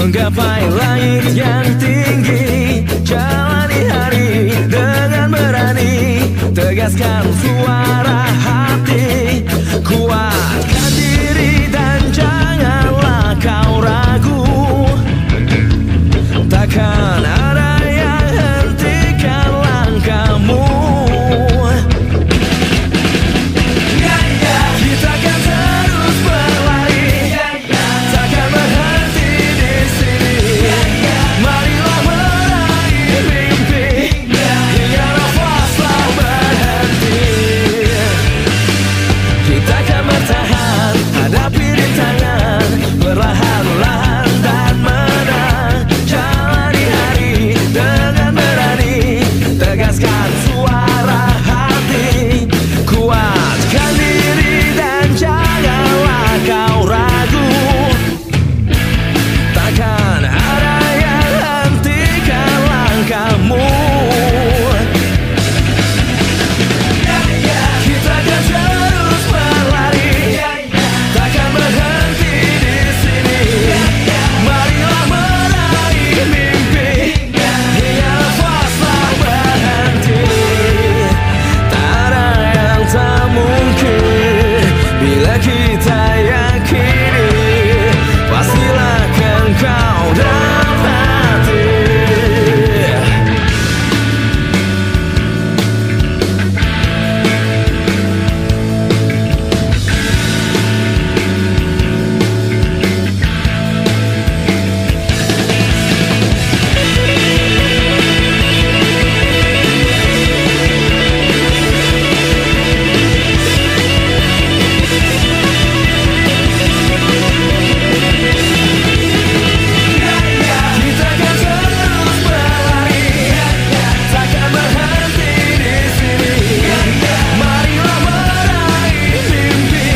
Menggapai langit yang tinggi, jalani hari dengan berani, tegaskan suara hati, kuatkan diri dan janganlah kau ragu. Takkan ada yang hentikan langkahmu. Kita akan terus berlari, takkan berhenti di sini. Marilah meraih mimpi hingga nafaslah berhenti. Kita akan bertahan, hadapi rintangan, perlahan-lahan dan menang. Jalani hari dengan berani, tegaskan suara hati, kuatkan diri dan janganlah kau ragu. Takkan ada yang hentikan langkahmu. Kita akan terus berlari, takkan berhenti di sini. Marilah meraih mimpi hingga nafaslah berhenti. Tak ada yang tak mungkin bila kita yakini, pastilah akan kau dapati. Kita akan terus berlari, takkan berhenti di sini. Marilah meraih mimpi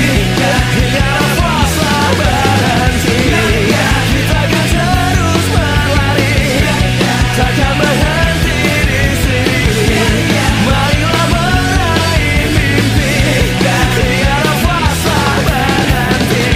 hingga nafaslah berhenti. Kita akan terus berlari, takkan berhenti di sini. Marilah meraih mimpi hingga nafaslah berhenti.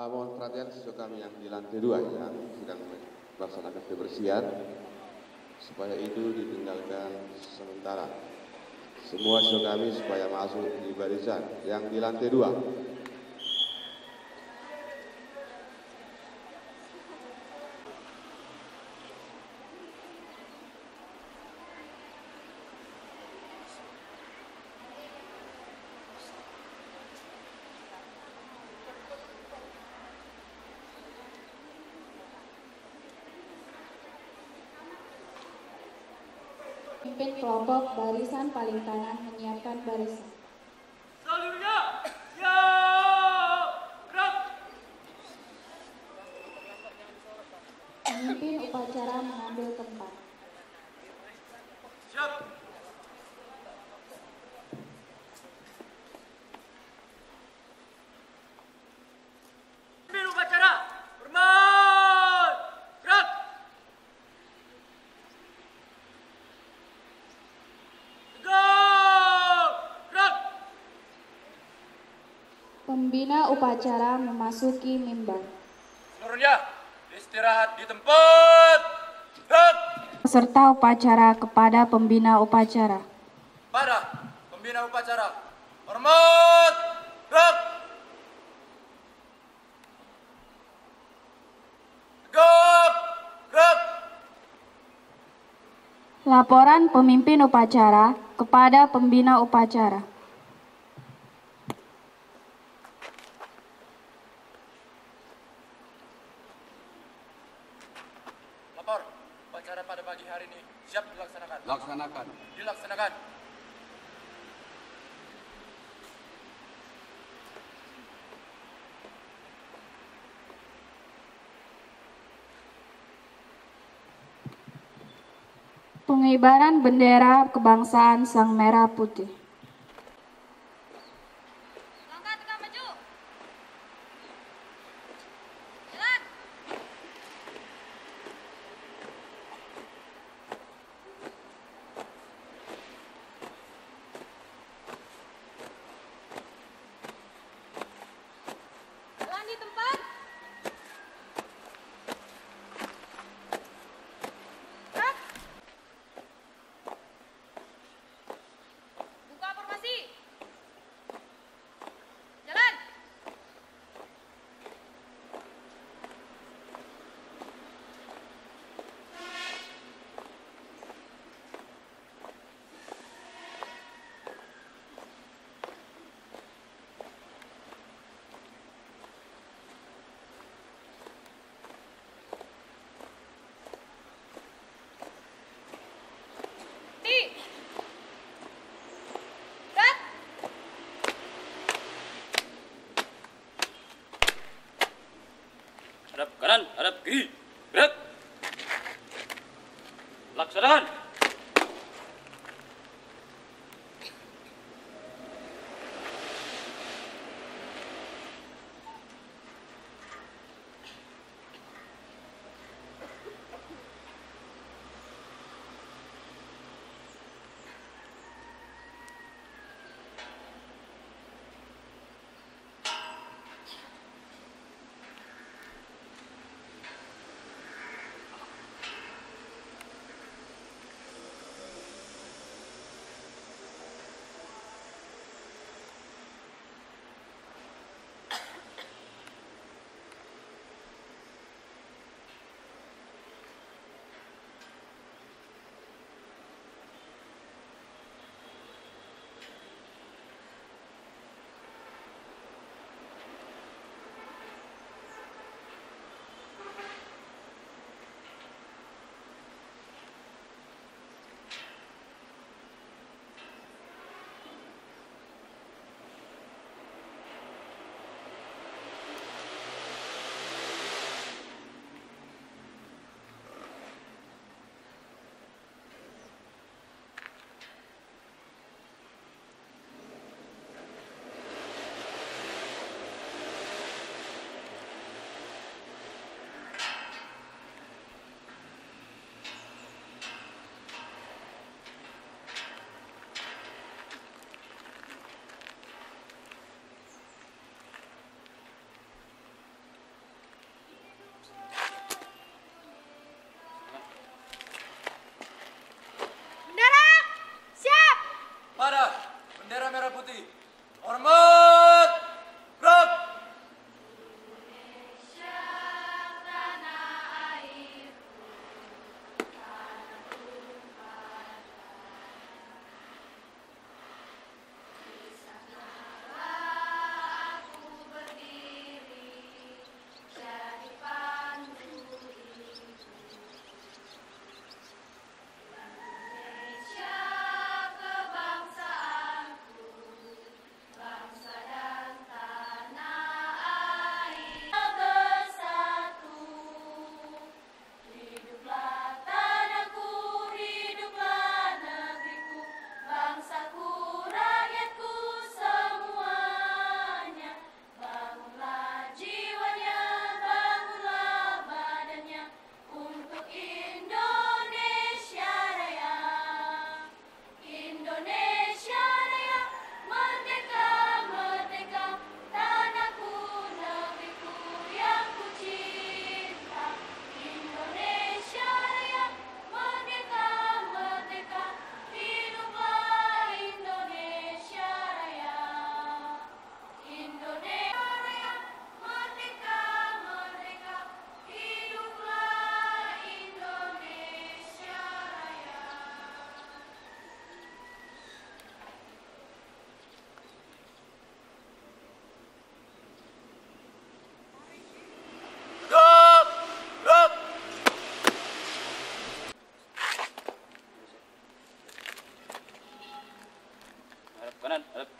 Mohon perhatian siswa kami yang di lantai 2 yang sedang melaksanakan kebersihan, supaya itu ditinggalkan sementara. Semua siswa kami supaya masuk di barisan yang di lantai 2. Pimpin kelompok barisan paling kanan menyiapkan barisan. Seluruhnya, ya, gerak. Pemimpin upacara mengambil tempat. Siap. Pimpin upacara, hormat, gerak. Tegak, gerak. Pembina upacara memasuki mimbar. Seluruhnya, istirahat di tempat. Gerak. Peserta upacara kepada pembina upacara. Pada pembina upacara, hormat, gerak. Tegak, gerak. Laporan pemimpin upacara kepada pembina upacara. Lapor, upacara pada pagi hari ini siap dilaksanakan. Laksanakan. Dilaksanakan. Pengibaran bendera kebangsaan Sang Merah Putih. Langkah tegak maju. Jalan. Jalan di tempat. Gerak. Buka formasi. Jalan. Di. Gerak. Hadap kanan, hadap kiri. Gerak. Laksanakan.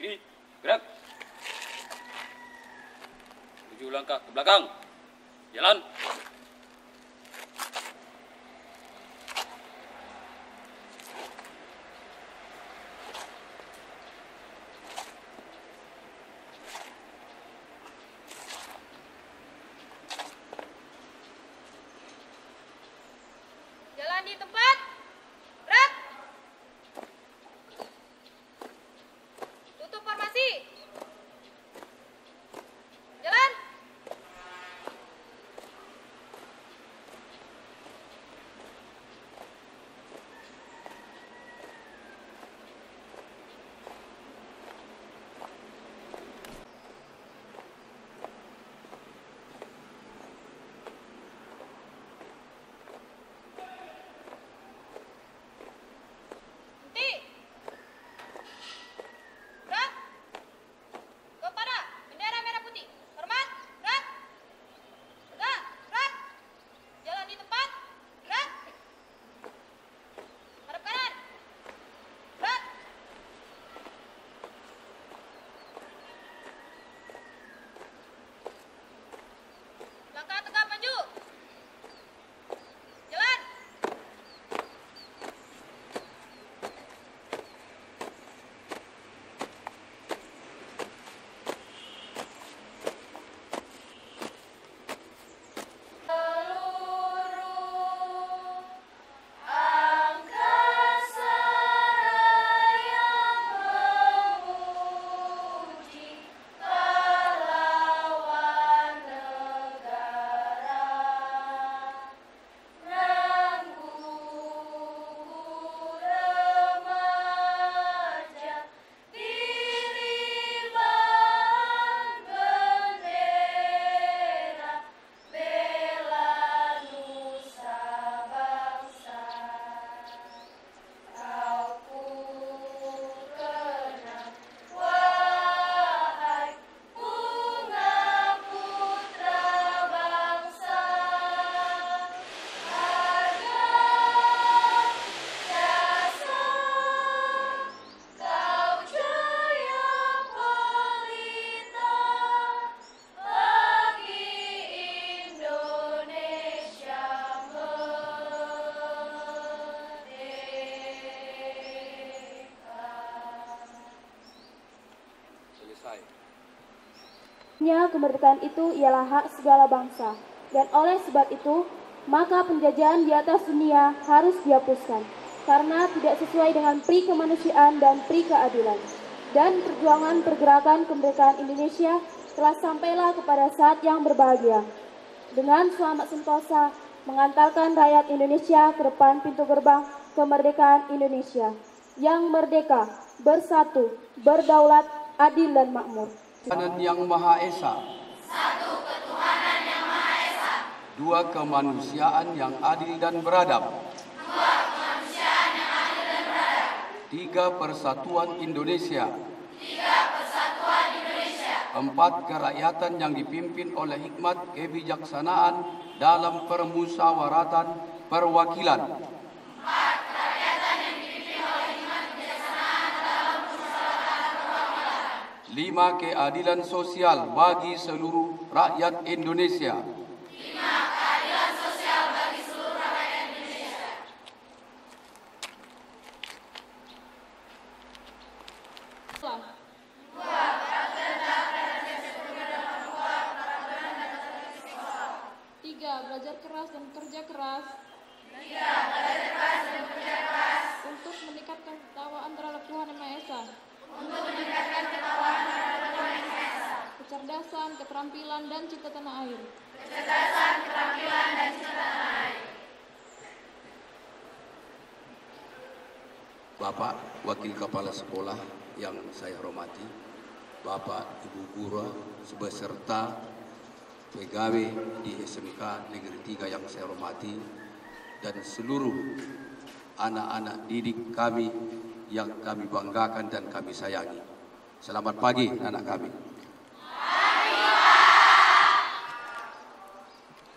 kiri, gerak. 7 langkah ke belakang. Jalan. Jalan di tempat. Gerak. Tutup formasi. Jalan. Henti. Gerak. Kepada bendera merah putih. Hormat. Gerak. Tegak. Gerak. Jalan di tempat. Gerak. Hadap kanan. Gerak. Langkah tegap maju. Jalan. Seluruh angkasa yang memuji pahlawan negara, rengguku remaja diriban bendera, bela nusa bangsa. Kau ku kenang, wahai bunga putra bangsa. Harga jasa kau jaya pelita bagi Indonesia merdeka. Selesai. Kemerdekaan itu ialah hak segala bangsa, dan oleh sebab itu, maka penjajahan di atas dunia harus dihapuskan, karena tidak sesuai dengan pri kemanusiaan dan pri keadilan. Dan perjuangan pergerakan kemerdekaan Indonesia telah sampailah kepada saat yang berbahagia. Dengan selamat sentosa, mengantarkan rakyat Indonesia ke depan pintu gerbang kemerdekaan Indonesia, yang merdeka, bersatu, berdaulat, adil dan makmur. Ketuhanan yang Maha Esa. Satu ketuhanan yang Maha Esa. Dua kemanusiaan yang adil dan beradab. Dua kemanusiaan yang adil dan beradab. Tiga persatuan Indonesia. Tiga persatuan Indonesia. Empat kerakyatan yang dipimpin oleh hikmat kebijaksanaan dalam permusyawaratan perwakilan. Lima, keadilan sosial bagi seluruh rakyat Indonesia. Lima, keadilan sosial bagi seluruh rakyat Indonesia. Tiga, belajar keras dan kerja keras. Untuk meningkatkan ketakwaan terhadap Tuhan Yang Maha Esa. Kecerdasan, keterampilan, dan cita tanah air. Bapak Wakil Kepala Sekolah yang saya hormati, Bapak Ibu Guru beserta pegawai di SMK Negeri 3 yang saya hormati, dan seluruh anak-anak didik kami yang kami banggakan dan kami sayangi. Selamat pagi anak kami.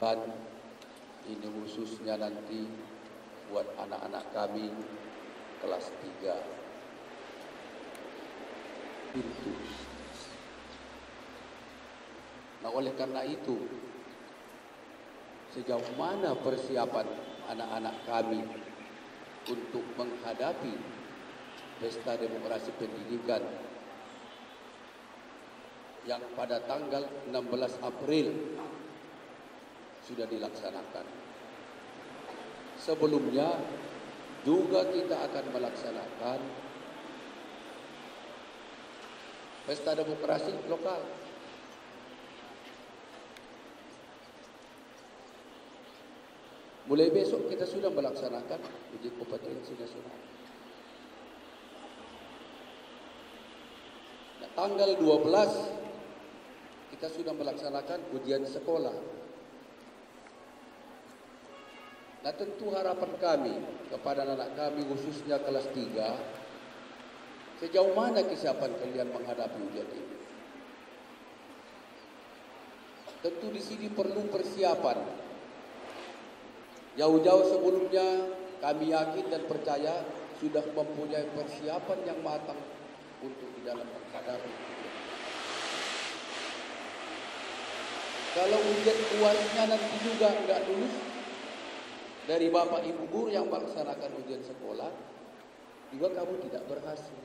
Dan ini khususnya nanti buat anak-anak kami kelas 3. pintu. Nah, oleh karena itu, sejauh mana persiapan anak-anak kami untuk menghadapi Pesta Demokrasi Pendidikan yang pada tanggal 16 April sudah dilaksanakan. Sebelumnya juga kita akan melaksanakan Pesta Demokrasi lokal. Mulai besok kita sudah melaksanakan uji kompetensi nasional. Nah, tanggal 12 kita sudah melaksanakan ujian sekolah. Nah, tentu harapan kami kepada anak kami khususnya kelas 3, sejauh mana kesiapan kalian menghadapi ujian ini? Tentu di sini perlu persiapan. Jauh-jauh sebelumnya kami yakin dan percaya sudah mempunyai persiapan yang matang untuk di dalam menghadapi ujian. Kalau ujian UASnya nanti juga enggak lulus, dari Bapak Ibu guru yang melaksanakan ujian sekolah, juga kamu tidak berhasil.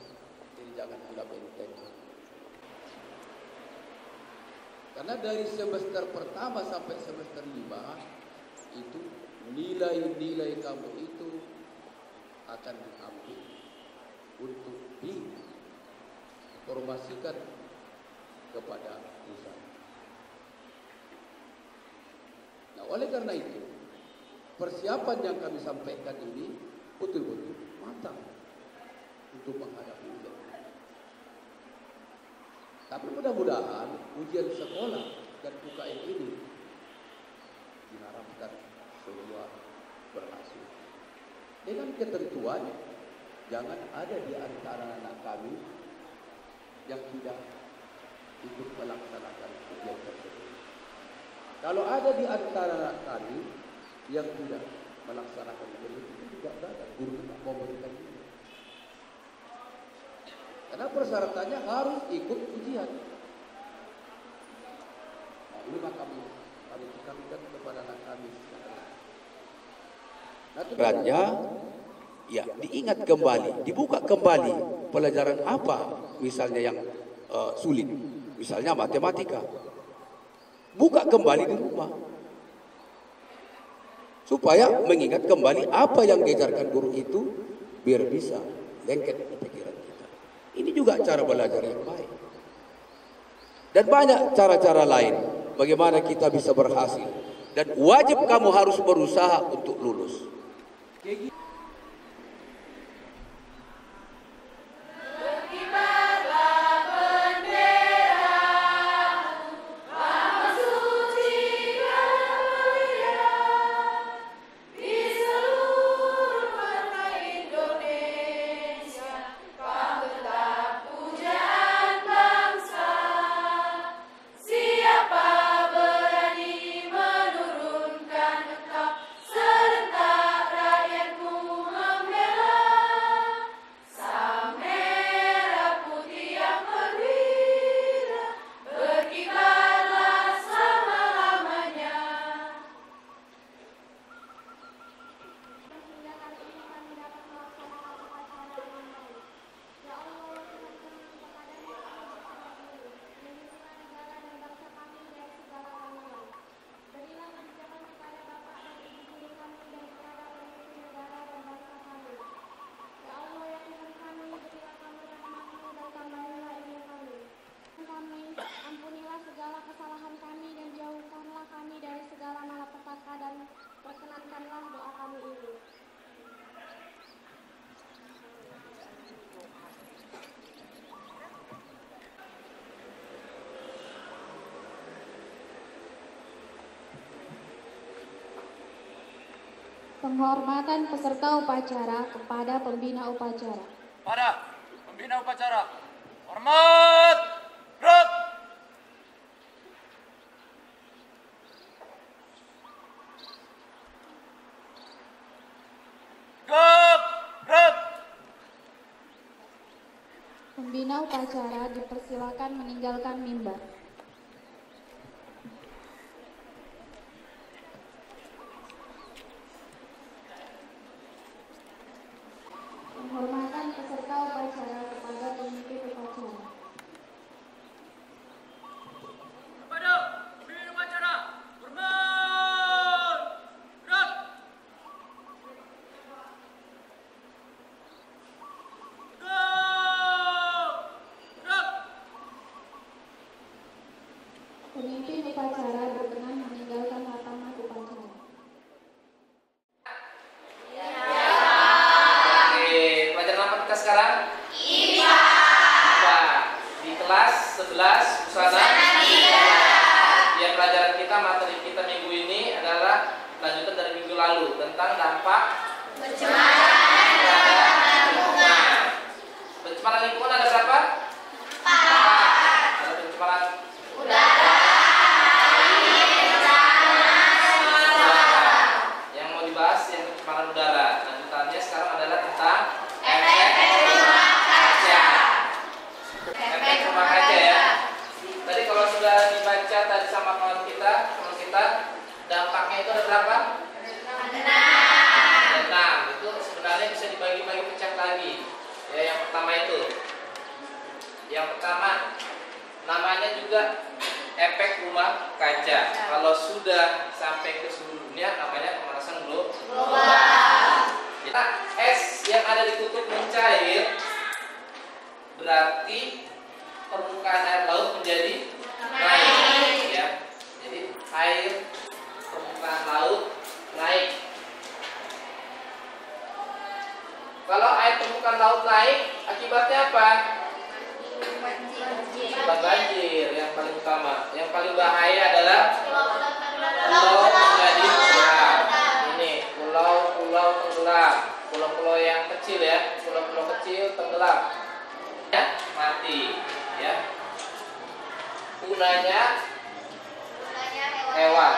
Jadi jangan anggap enteng. Karena dari semester pertama sampai semester 5 itu nilai-nilai kamu itu akan diambil untuk diinformasikan kepada pusat. Nah, oleh karena itu, persiapan yang kami sampaikan ini betul-betul matang untuk menghadapi ujian. Tapi mudah-mudahan ujian sekolah dan UKM ini diharapkan semua berhasil. Dengan ketentuan, jangan ada di antara anak kami yang tidak ikut melaksanakan ujian tersebut. Kalau ada di antara anak kami yang tidak melaksanakan ujian itu tidak ada, guru tidak memberikan ujian. Karena persyaratannya harus ikut ujian. Nah, ini maka kami tekankan kepada anak kami. Nah, ya diingat kembali, dibuka kembali pelajaran apa misalnya yang sulit, misalnya matematika. Buka kembali di rumah supaya mengingat kembali apa yang diajarkan guru itu biar bisa lengket di pikiran kita. Ini juga cara belajar yang baik. Dan banyak cara-cara lain bagaimana kita bisa berhasil. Dan wajib kamu harus berusaha untuk lulus. Penghormatan peserta upacara kepada pembina upacara. Pada pembina upacara, hormat, gerak. Gerak, gerak. Pembina upacara dipersilakan meninggalkan mimbar. Penghormatan peserta upacara kepada pemimpin upacara. Kepada pemimpin upacara, hormat, gerak. Pemimpin upacara berkenan meninggalkan lapangan upacara. Oke, pelajaran apa kita sekarang? IPA. Di kelas 11 Busana 3. Ya, pelajaran kita, materi kita minggu ini adalah lanjutan dari minggu lalu tentang dampak pencemaran lingkungan. Pencemaran lingkungan ada berapa? 4. Ada pencemaran udara. Yang mau dibahas yang pencemaran udara. Lanjutannya sekarang adalah tentang efek rumah kaca. Efek rumah kaca ya. Tadi kalau sudah dibaca tadi sama kawan kita, dampaknya itu ada berapa? 6. Itu sebenarnya bisa dibagi-bagi pecah lagi. Ya, yang pertama itu. Yang pertama namanya juga efek rumah kaca. Kalau sudah sampai ke seluruh dunia namanya pemanasan global. Kita es yang ada di kutub mencair, berarti permukaan air laut menjadi naik ya. Jadi air permukaan laut naik. Kalau air permukaan laut naik, akibatnya apa? Akibat banjir yang paling utama. Yang paling bahaya adalah pulau menjadi tenggelam. Ini pulau-pulau tenggelam. Pulau-pulau yang kecil ya, pulau-pulau kecil tenggelam. Ya, mati. Ya. Punanya hewan.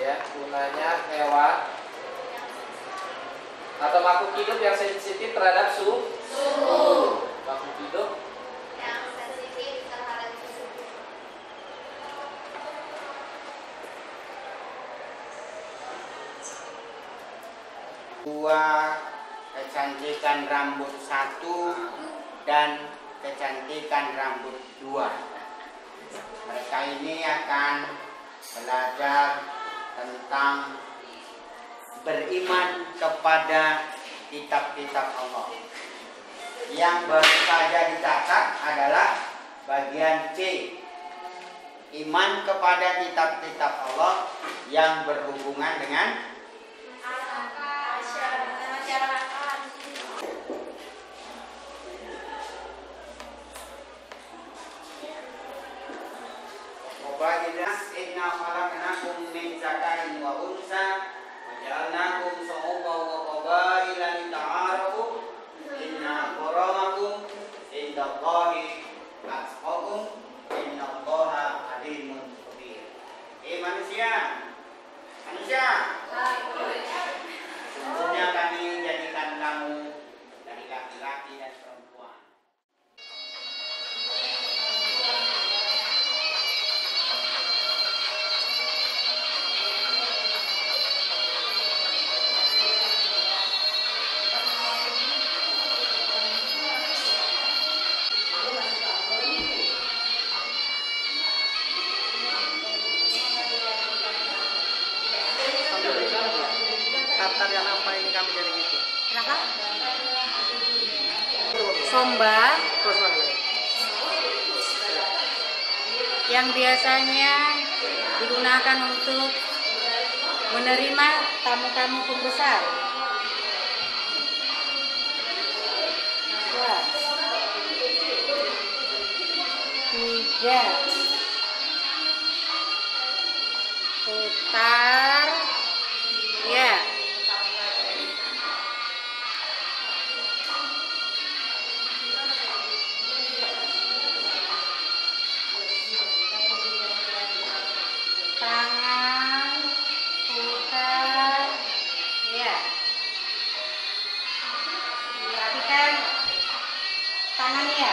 Ya, punanya hewan atau makhluk hidup yang sensitif terhadap suhu. Makhluk hidup yang sensitif terhadap suhu. Dua, kecantikan rambut 1 dan kecantikan rambut 2. Mereka ini akan belajar tentang beriman kepada kitab-kitab Allah. Yang baru saja dicatat adalah bagian C, iman kepada kitab-kitab Allah yang berhubungan dengan inna khalaqnakum min dzakarin wa unsa wa ja'alnakum syu'uban wa qabaila lita'arafu inna akramakum indallahi atqakum innallaha alimun khabir. Manusia sungguhnya kami jadikan kamu dari laki-laki dan perempuan. Tarian apa ini kami jadi gitu? Kenapa? Somba Terus mana? yang biasanya digunakan untuk menerima tamu-tamu pembesar. Dua, tiga, putar, ya. Tangan, putar, ya. Perhatikan tangannya.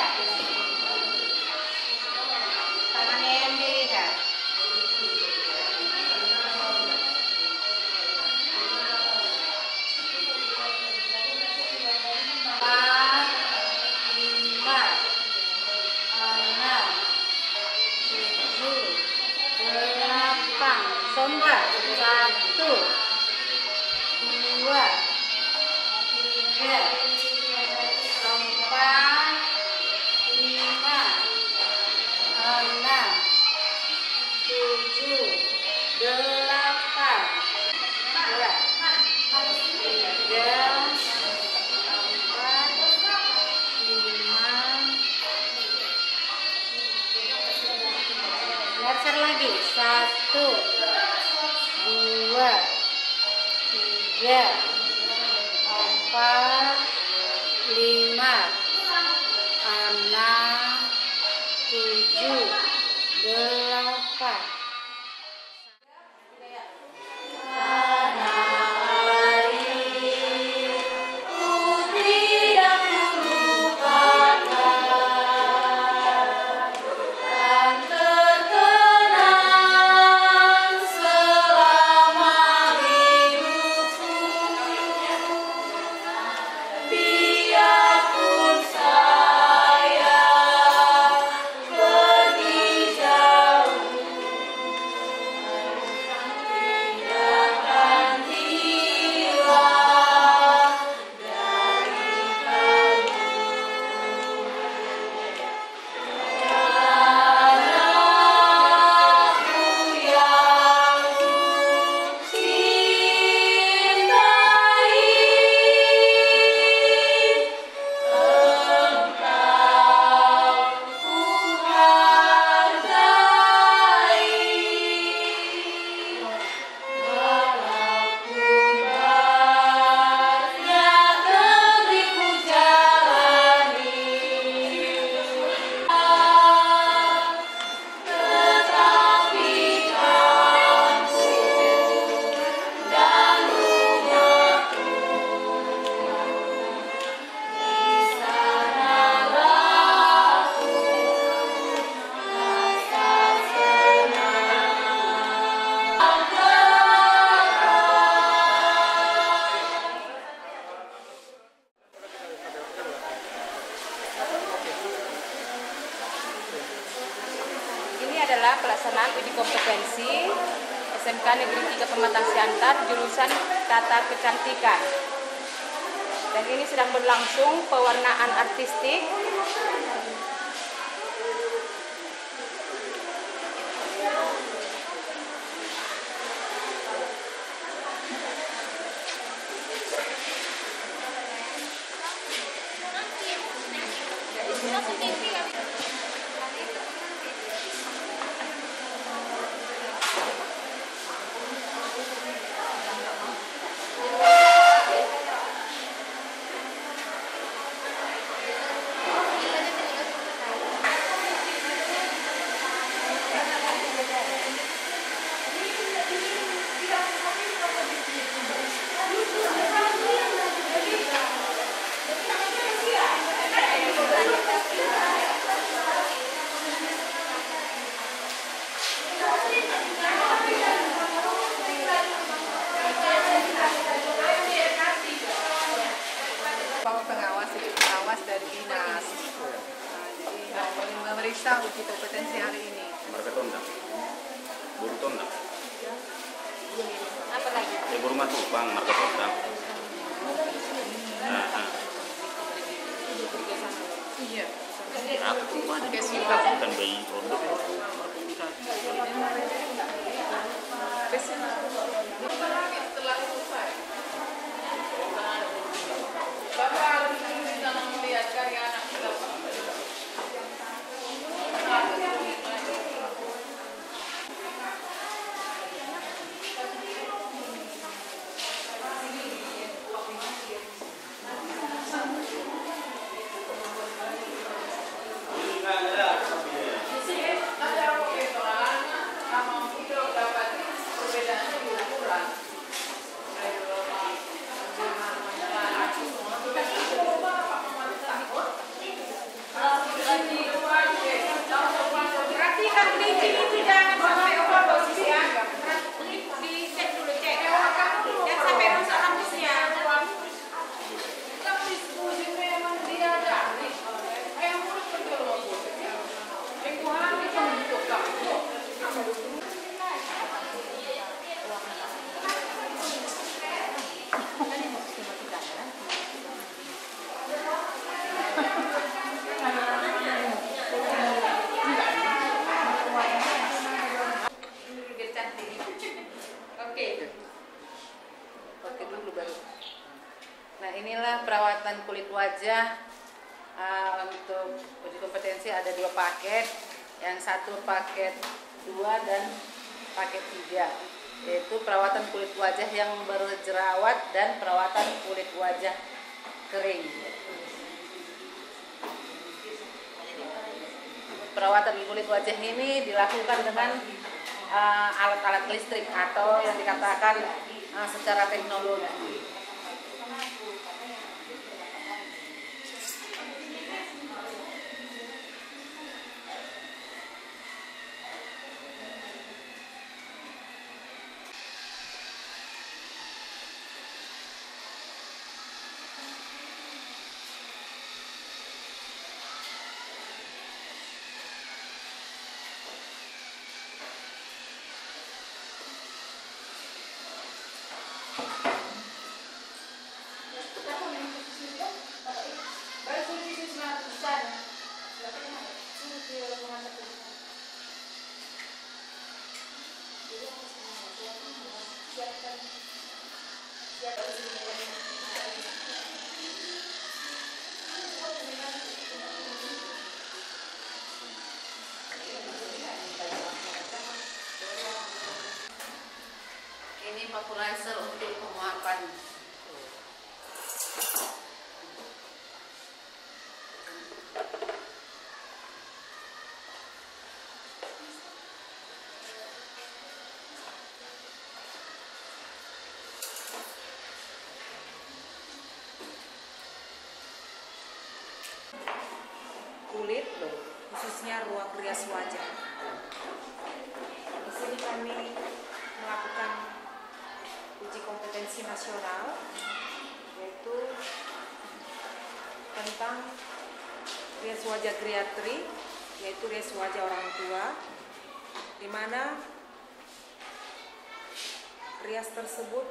gampang. Somba. 1, 2, 3, 4, 5, 6, 7, 8. 3, 4, 5. Lagi 1, 2, 3, 4, 5, 6, 7, 8. Adalah pelaksanaan uji kompetensi SMK Negeri 3 Pematang Siantar jurusan Tata Kecantikan. Dan ini sedang berlangsung pewarnaan artistik. pengawas dari dinas. Memeriksa uji kompetensi hari ini. Burutonda. Apa lagi? Ibu rumah Tupang, marga Tondang. Iya. Aku ada bukan bayi produk. Setelah selesai. Bapak dalam melihat karya anak kita. Di sini ada perbedaan nanti. Oke. Oke dulu baru. Nah, inilah perawatan kulit wajah. Untuk uji kompetensi ada 2 paket. Yang satu paket 2 dan paket 3, yaitu perawatan kulit wajah yang berjerawat dan perawatan kulit wajah kering. Perawatan kulit wajah ini dilakukan dengan alat-alat listrik atau yang dikatakan secara teknologi. Ini vaporizer untuk penguapan. Kulit, khususnya ruang rias wajah. Di sini kami melakukan uji kompetensi nasional, yaitu tentang rias wajah geriatri, yaitu rias wajah orang tua, di mana rias tersebut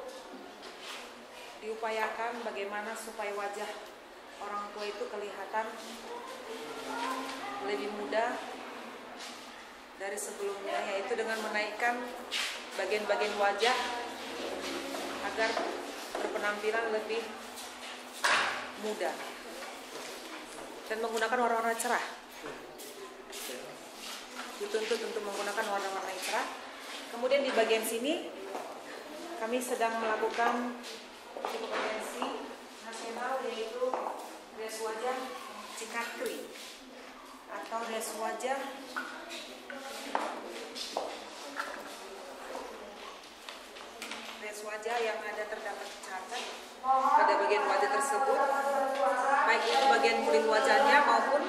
diupayakan bagaimana supaya wajah orang tua itu kelihatan lebih muda dari sebelumnya, yaitu dengan menaikkan bagian-bagian wajah agar berpenampilan lebih muda dan menggunakan warna-warna cerah. Dituntut untuk menggunakan warna-warna yang cerah. Kemudian di bagian sini kami sedang melakukan uji kompetensi nasional, yaitu rias wajah cikatri atau rias wajah yang ada terdapat cacat pada bagian wajah tersebut, baik itu bagian kulit wajahnya maupun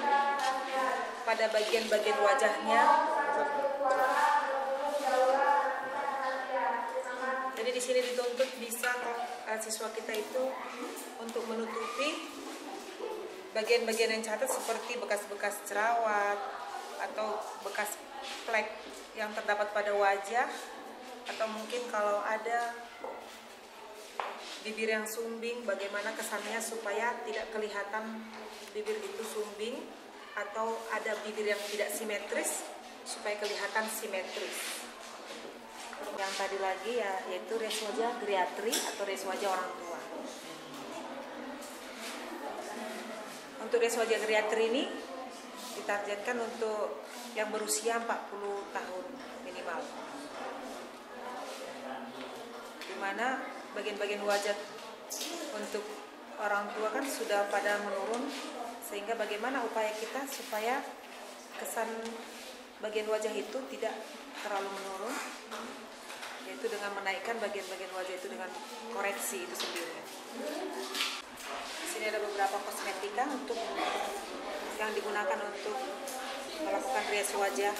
pada bagian-bagian wajahnya. Jadi di sini dituntut bisa siswa kita itu untuk menutupi bagian-bagian yang cacat seperti bekas-bekas jerawat atau bekas flek yang terdapat pada wajah, atau mungkin kalau ada bibir yang sumbing, bagaimana kesannya supaya tidak kelihatan bibir itu sumbing, atau ada bibir yang tidak simetris supaya kelihatan simetris. Yang tadi lagi ya, yaitu rias wajah geriatri atau rias wajah orang tua. Untuk rias wajah geriatri ini ditargetkan untuk yang berusia 40 tahun minimal, di mana bagian-bagian wajah untuk orang tua kan sudah pada menurun, sehingga bagaimana upaya kita supaya kesan bagian wajah itu tidak terlalu menurun, yaitu dengan menaikkan bagian-bagian wajah itu dengan koreksi itu sendiri. Di sini ada beberapa kosmetika untuk yang digunakan untuk melakukan rias wajah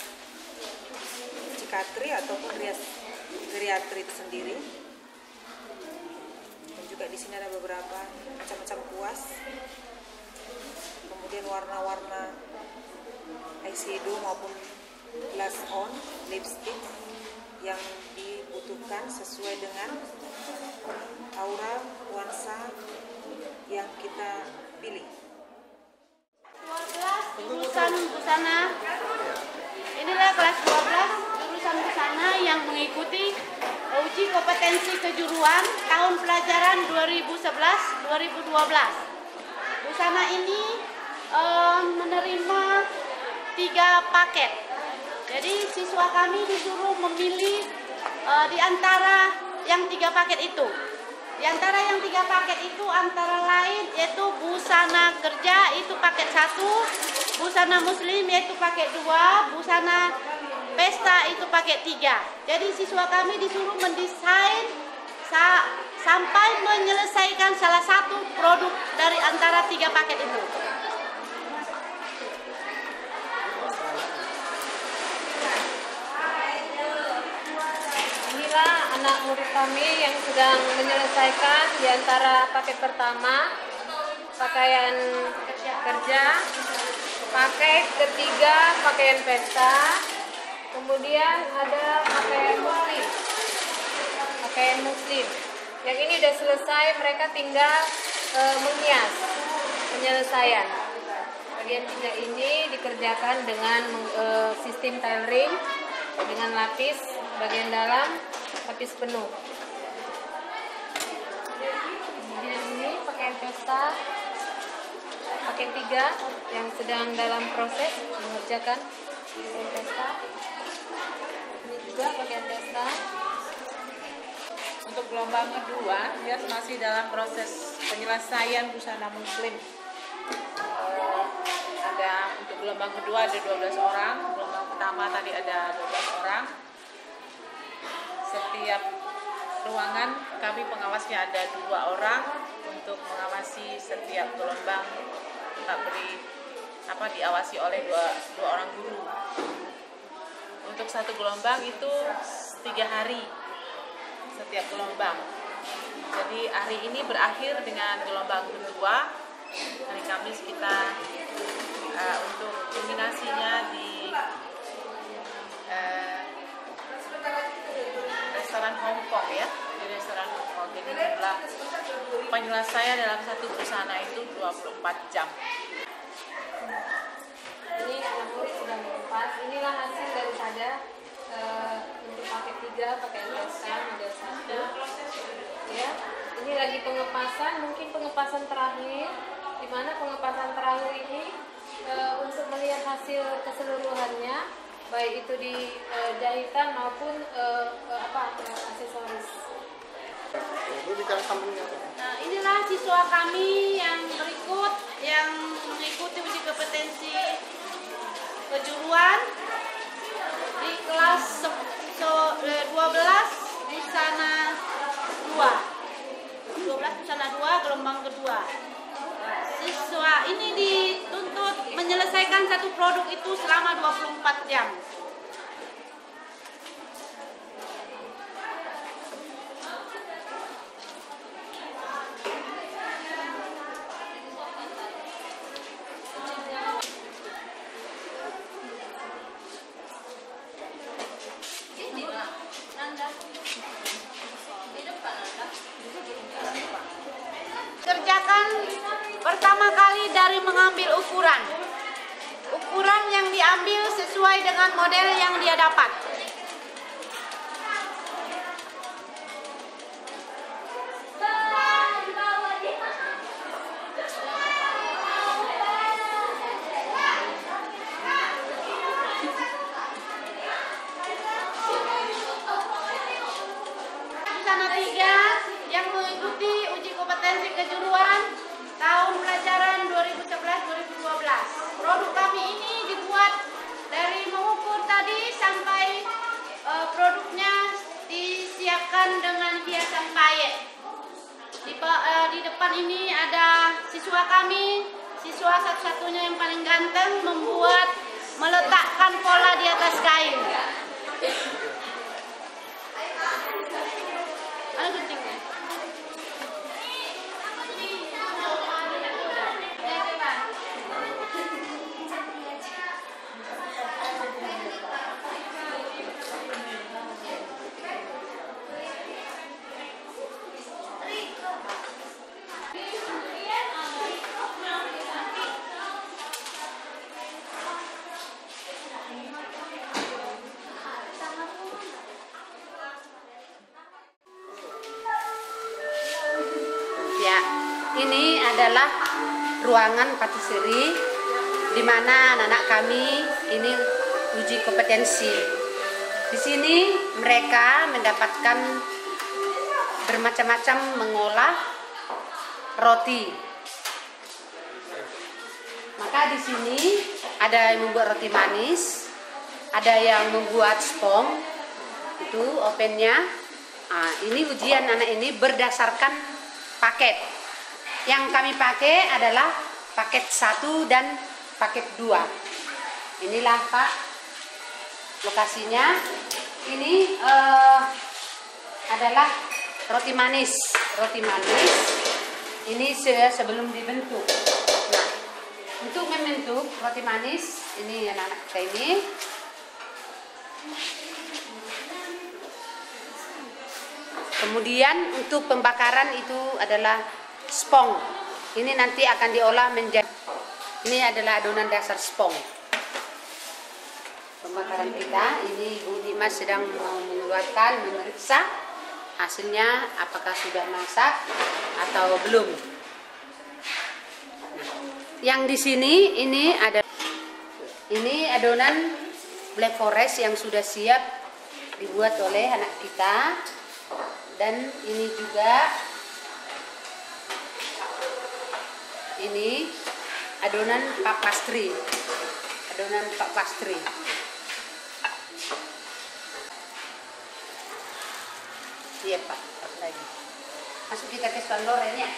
cikatri ataupun rias geriatri itu sendiri. Dan juga di sini ada beberapa macam-macam kuas, kemudian warna-warna eyeshadow maupun blush on, lipstick yang dibutuhkan sesuai dengan aura nuansa yang kita pilih. 12 jurusan busana. Inilah kelas 12 jurusan busana yang mengikuti uji kompetensi kejuruan tahun pelajaran 2011-2012. Busana ini menerima 3 paket. Jadi siswa kami disuruh memilih di antara yang 3 paket itu. Di antara yang 3 paket itu antara lain yaitu busana kerja itu paket 1, busana muslim yaitu paket 2, busana pesta itu paket 3. Jadi siswa kami disuruh mendesain sampai menyelesaikan salah satu produk dari antara 3 paket itu. Inilah anak murid kami yang sedang menyelesaikan di antara paket pertama, pakaian kerja, paket ketiga, pakaian pesta, kemudian ada pakaian muslim. Yang ini sudah selesai, mereka tinggal menghias penyelesaian. Bagian 3 ini dikerjakan dengan sistem tailoring dengan lapis bagian dalam, lapis penuh. Kemudian ini pakaian pesta, paket 3 yang sedang dalam proses mengerjakan pakaian pesta. Ini juga pakaian pesta. Untuk gelombang kedua, dia masih dalam proses penyelesaian busana muslim. Ada untuk gelombang kedua ada 12 orang, gelombang pertama tadi ada 12 orang. Setiap ruangan kami pengawasnya ada 2 orang untuk mengawasi setiap gelombang. Kita diawasi oleh 2 orang guru. Untuk satu gelombang itu 3 hari setiap gelombang. Jadi hari ini berakhir dengan gelombang kedua. Hari Kamis kita untuk kulminasinya di restoran Hong Kong ya, di restoran Hong Kong. Jadi jumlah penyelesaian dalam satu busana itu 24 jam. Ini anak murid sudah mengepas. Inilah hasil daripada untuk paket 3, pakaian pesta model 1. Ya, ini lagi pengepasan, mungkin pengepasan terakhir. Di mana pengepasan terakhir ini untuk melihat hasil keseluruhannya, baik itu di jahitan maupun aksesoris. Nah, inilah siswa kami yang berikut yang mengikuti uji kompetensi kejuruan di kelas 12 busana 2. 12 busana 2 gelombang kedua. Siswa ini dituntut menyelesaikan satu produk itu selama 24 jam. Kerjakan pertama kali dari mengambil ukuran. Ukuran yang diambil sesuai dengan model yang dia dapat. Busana 3 yang mengikuti uji kompetensi kejuruan tahun pelajaran 2011-2012. Produk kami ini dibuat dari mengukur tadi sampai produknya disiapkan dengan hiasan payet. Di depan ini ada siswa kami, siswa satu-satunya yang paling ganteng meletakkan pola di atas kain. Ada guntingnya. Ini adalah ruangan patisserie di mana anak-anak kami ini uji kompetensi. Di sini mereka mendapatkan bermacam-macam mengolah roti. Maka di sini ada yang membuat roti manis, ada yang membuat spong, itu ovennya. Nah, ini ujian anak ini berdasarkan paket. Yang kami pakai adalah paket 1 dan paket 2. Inilah Pak lokasinya. Ini adalah roti manis. Roti manis ini sebelum dibentuk. Nah, untuk membentuk roti manis ini anak-anak kita ini. Kemudian untuk pembakaran itu adalah spong. Ini nanti akan diolah menjadi, ini adalah adonan dasar spong. Pembakaran kita, ini Bu Dimas sedang mengeluarkan, memeriksa hasilnya apakah sudah masak atau belum. Yang di sini ini ada, ini adonan Black Forest yang sudah siap dibuat oleh anak kita. Dan ini juga ini adonan Pak Pastry. Adonan Pak Pastry. Iya Pak, lagi. Masuk kita ke Swan Loren ya.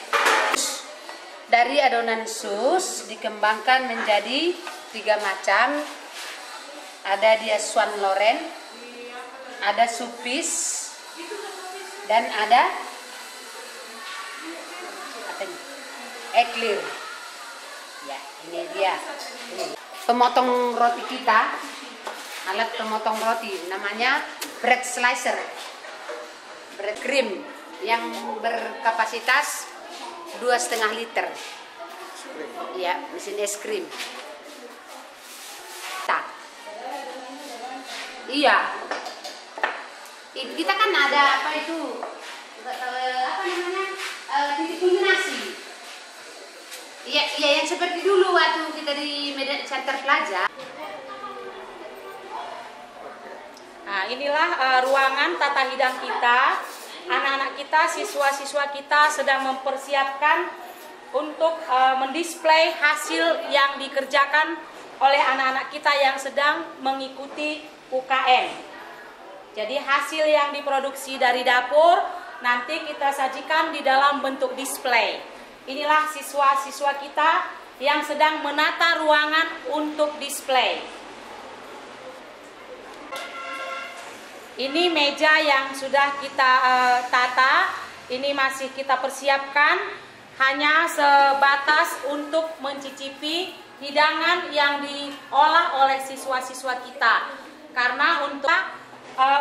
Dari adonan sus dikembangkan menjadi 3 macam. Ada dia Swan Loren, ada supis, dan ada eclair. Ya, ini dia. Ini. Pemotong roti kita, alat pemotong roti namanya bread slicer, bread cream yang berkapasitas 2,5 liter. Ya, mesin es krim. Tak. Iya. Kita kan ada apa itu? Apa namanya? Titik kulminasi. Iya, yang seperti dulu waktu kita di Medan Center Plaza. Nah, inilah ruangan tata hidang kita. Anak-anak kita, siswa-siswa kita sedang mempersiapkan untuk mendisplay hasil yang dikerjakan oleh anak-anak kita yang sedang mengikuti UKM. Jadi hasil yang diproduksi dari dapur nanti kita sajikan di dalam bentuk display. Inilah siswa-siswa kita yang sedang menata ruangan untuk display. Ini meja yang sudah kita tata, ini masih kita persiapkan hanya sebatas untuk mencicipi hidangan yang diolah oleh siswa-siswa kita. Karena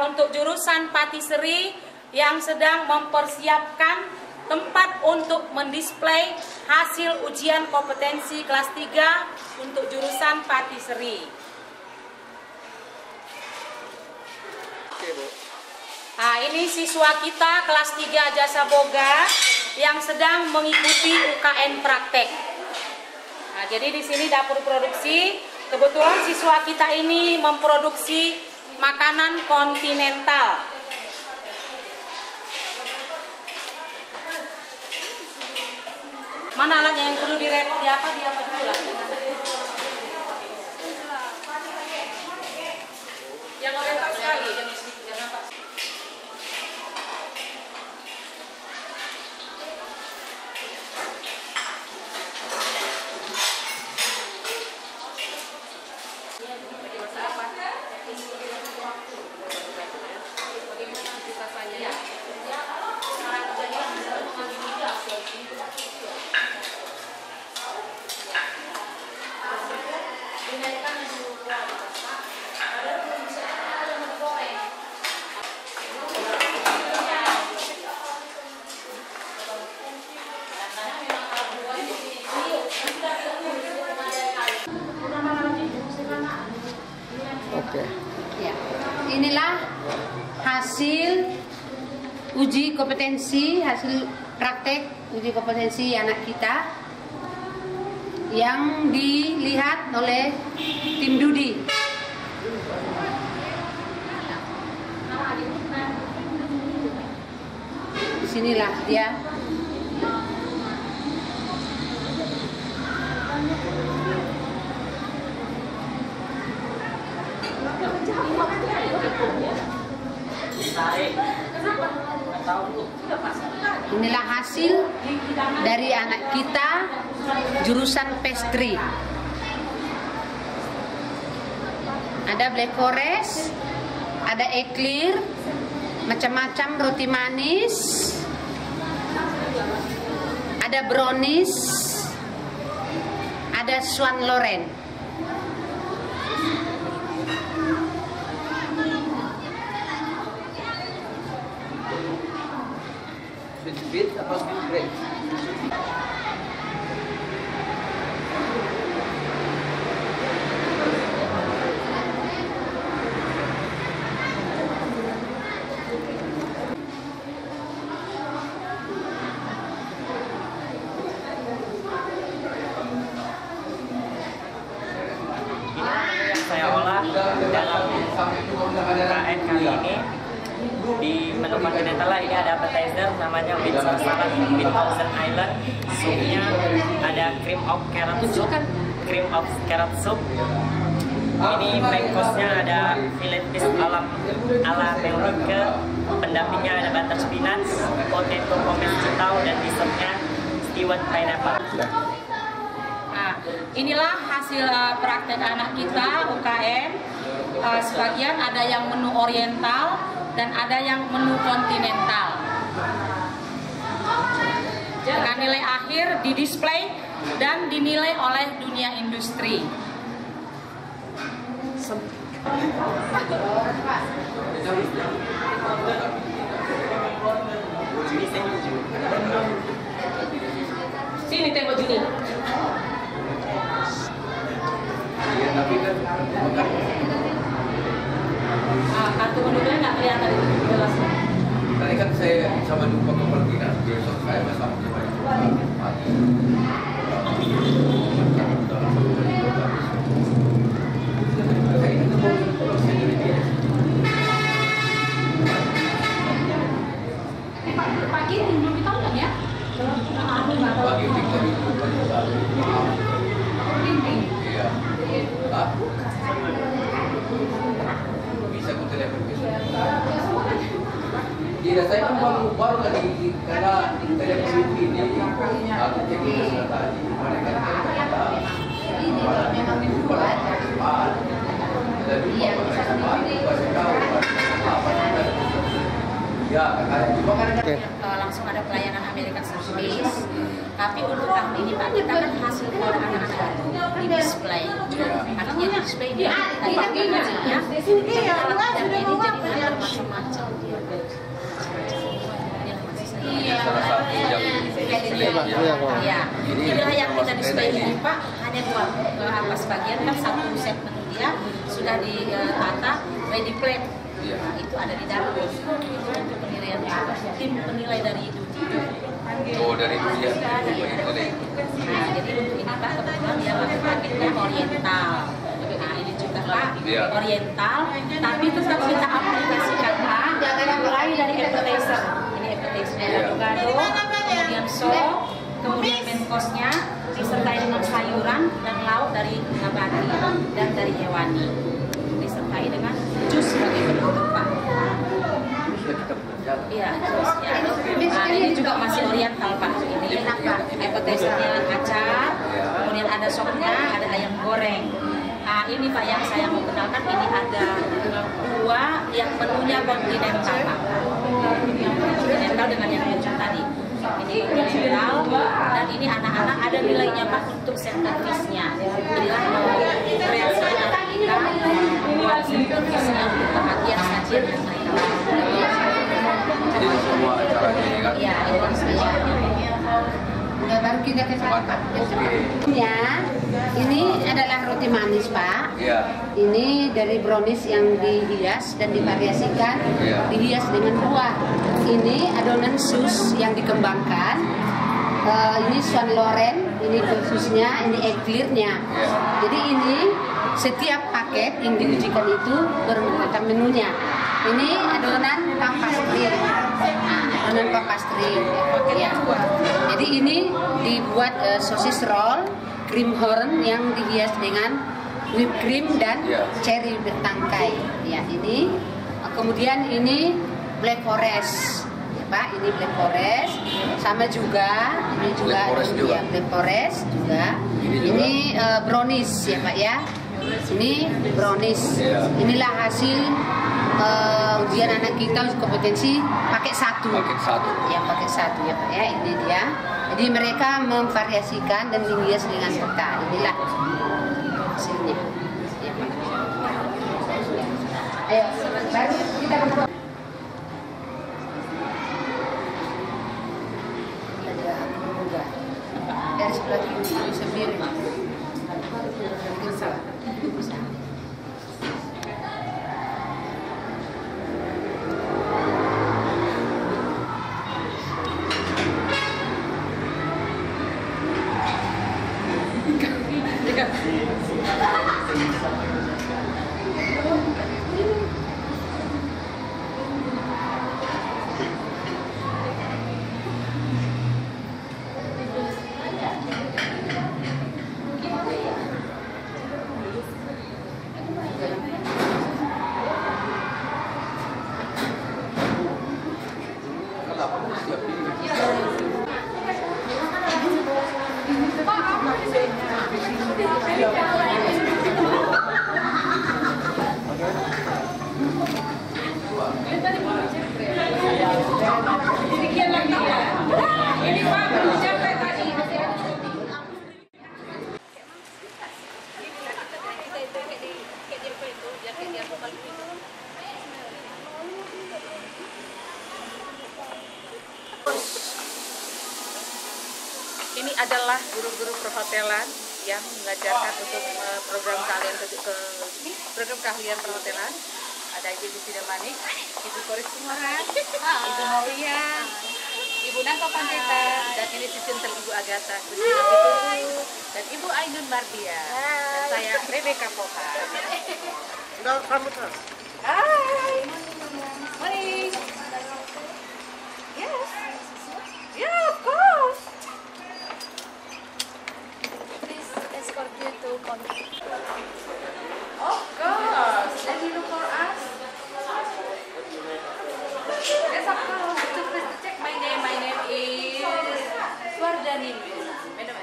untuk jurusan patisserie yang sedang mempersiapkan tempat untuk mendisplay hasil ujian kompetensi kelas 3 untuk jurusan patisserie. Nah, ini siswa kita kelas 3 Jasa Boga yang sedang mengikuti UKN praktek. Nah, jadi di sini dapur produksi, kebetulan siswa kita ini memproduksi makanan kontinental. Mana alatnya yang perlu di apa dulu lah. Yang oriental sekali, jangan sedikit, jangan nampak. uji kompetensi, hasil praktek uji kompetensi anak kita yang dilihat oleh tim Dudi. Disinilah dia. Inilah hasil dari anak kita jurusan pastry. Ada black forest, ada eclair, macam-macam roti manis, ada brownies, ada Swan Loren. Bit atau bit saya olah dalam KN kali ini. Di menu kontinental ini ada appetizer namanya Windsor Salad Thousand Island. Supnya ada cream of carrot soup. Ini main course-nya ada fillet fish ala Belgique. Pendampingnya ada butter spinach, potato pommes citau, dan dessertnya stewed pineapple. Nah, inilah hasil praktek anak kita UKM. Sebagian ada yang menu oriental dan ada yang menu kontinental. Dengan nilai akhir didisplay dan dinilai oleh dunia industri. Sini tengok Juni. Kartu penduduknya nggak kelihatan itu jelas. Tadi kan saya sama lupa ke Palestina, besok saya bersama Pagi belum ditonton ya? Pagi iya. Bisa ku telepon besok. Tidak, saya kan baru lagi karena telepon ini aku cek ke tadi. Mereka memang dibuat. Iya, ya, langsung ada pelayanan American Service. Tapi untuk tahun ini Pak, kita kan hasil dari anak-anak di display. Artinya display dia ya. Dan ini jadi macam-macam. salah satu yang ya. Inilah yang kita display ini Pak, hanya dua sebagian kan satu set menu dia sudah ditata ready plate. Nah, itu ada di dalam. Itu untuk penilaian tim penilai dari itu. Oh, dari itu ya. Nah, jadi untuk ini Pak, kebetulan dia paketnya oriental. Nah, ini juga Pak, oriental, tapi tetap kita aplikasikan Pak, mulai dari appetizer. Ini appetizernya gado-gado, kemudian sop, kemudian main course-nya disertai dengan sayuran dan lauk dari nabati dan dari hewani. Disertai dengan jus sebagai penutup Pak. Iya, jus ya. Nah, ini juga masih oriental Pak. Ini appetizernya acar, kemudian ada sopnya, ada ayam goreng. Nah, ini Pak yang saya mau kenalkan, ini ada dua yang menunya kontinental Pak. Yang kontinental dengan yang lucu tadi. Ini kontinental dan ini anak-anak ada nilainya Pak untuk centerpiece-nya. Inilah kreasi anak kita membuat centerpiece-nya untuk bahagian sajian yang mereka lakukan. Jadi semua acara ini kan? Iya, udah baru kita ke sana Pak. Ya, ini adalah roti manis Pak. Iya. Ini dari brownies yang dihias dan divariasikan, dihias dengan buah. ini adonan sus yang dikembangkan. Ini Swan Loren, ini khususnya, ini egg-clear-nya. Jadi ini setiap paket yang diujikan itu bermacam menunya. Ini adonan puff pastry. Adonan puff pastry. Ya. Jadi ini dibuat sosis roll, cream horn yang dihias dengan whipped cream dan cherry bertangkai. Ya, ini. Kemudian ini Black Forest. Pak, ini Black Forest, sama juga, ini juga ya, Black Forest juga. Ini brownies ya Pak ya. Ini brownies. Inilah hasil ujian anak kita kompetensi pakai satu. Ya pakai satu ya Pak ya. Ini dia. Jadi mereka memvariasikan dan dihias dengan peta. Inilah hasilnya. Ya, Pak. Ayo, baru kita dari sebelah kiri bisa miring. Ini adalah guru-guru perhotelan yang mengajarkan untuk program keahlian perhotelan. Ada Ibu Sida Manik, Ibu Koris Kumaran, Ibu Maria, Ibu Nangka Pandeta, dan ini Sintel Ibu Agatha, dan Ibu Ainun Mardia, dan saya Rebecca Poha. Hai. Morning. Yes. Yeah, of course. Escort you to contact. Of course. Then you look for us. Yes, of course. Please check my name. My name is Swardani. Madam,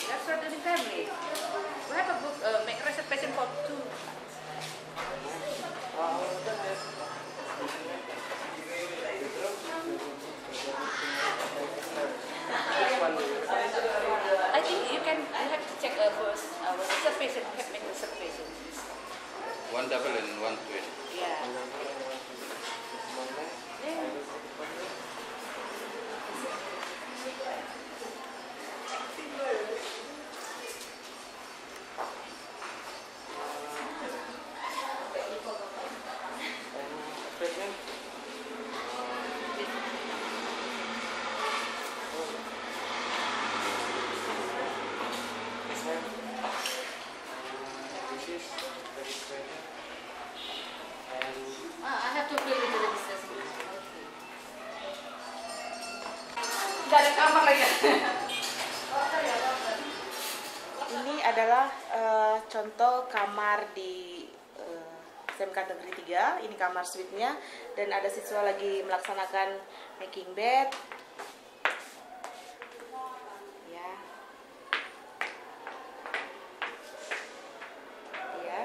that's Swardani family. We have a book. Make reservation for 2. I think you have to check first our reservation. You have to make reservation. 1 double and 1 twin. Yeah. I have to fill in the registration. Tidak ada kamar lagi. Ini adalah contoh kamar di SMK Negeri 3. Ini kamar suite-nya, dan ada siswa lagi melaksanakan making bed. Ya. Ya.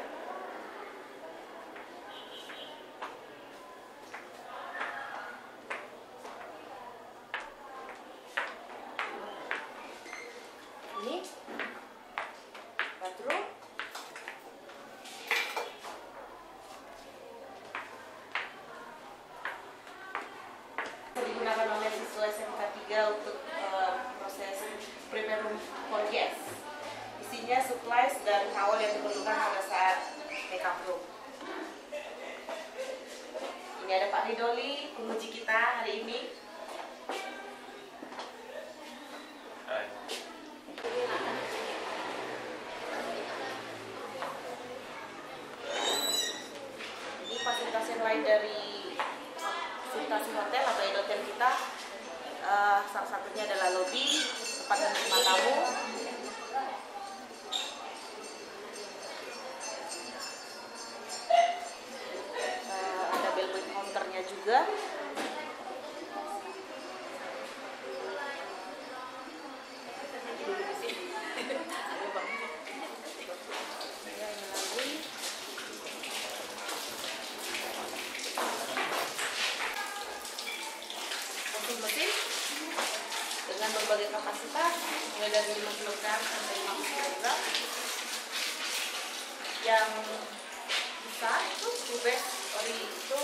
Ini bathroom. Digunakan oleh siswa SMK 3 untuk proses prepare room for guests. Isinya supplies dan towel yang diperlukan pada saat makeup room. Ini Ini ada Pak Ridoli, penguji kita hari ini. Ini fasilitas yang lain dari fasilitas hotel atau hotel kita. Salah satunya adalah lobi, tempat menerima tamu. Ada bellboy counternya juga. Mesin dengan berbagai kapasitas mulai dari 5 kg sampai 50 kg. Yang besar itu Rubes ori itu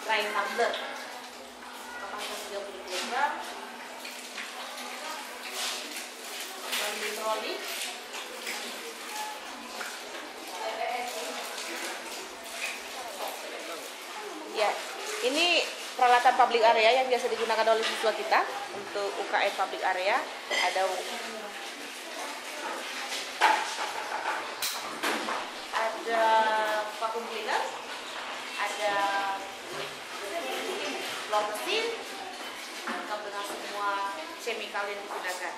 dry tumbler kapasitas 30 kg. Bambu troli ya. Ini peralatan public area yang biasa digunakan oleh siswa kita untuk UKM public area. Ada vacuum cleaner, ada floor mesin, lengkap dengan semua chemical yang digunakan.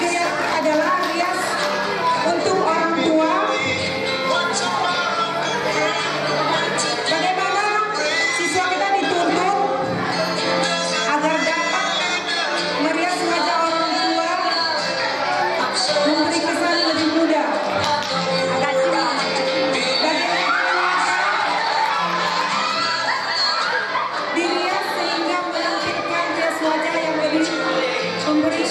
Rias adalah rias untuk orang tua. Bagaimana siswa kita dituntut agar dapat merias wajah orang tua, memberi kesan lebih mudah. Dirias sehingga menampilkan rias wajah yang lebih memberi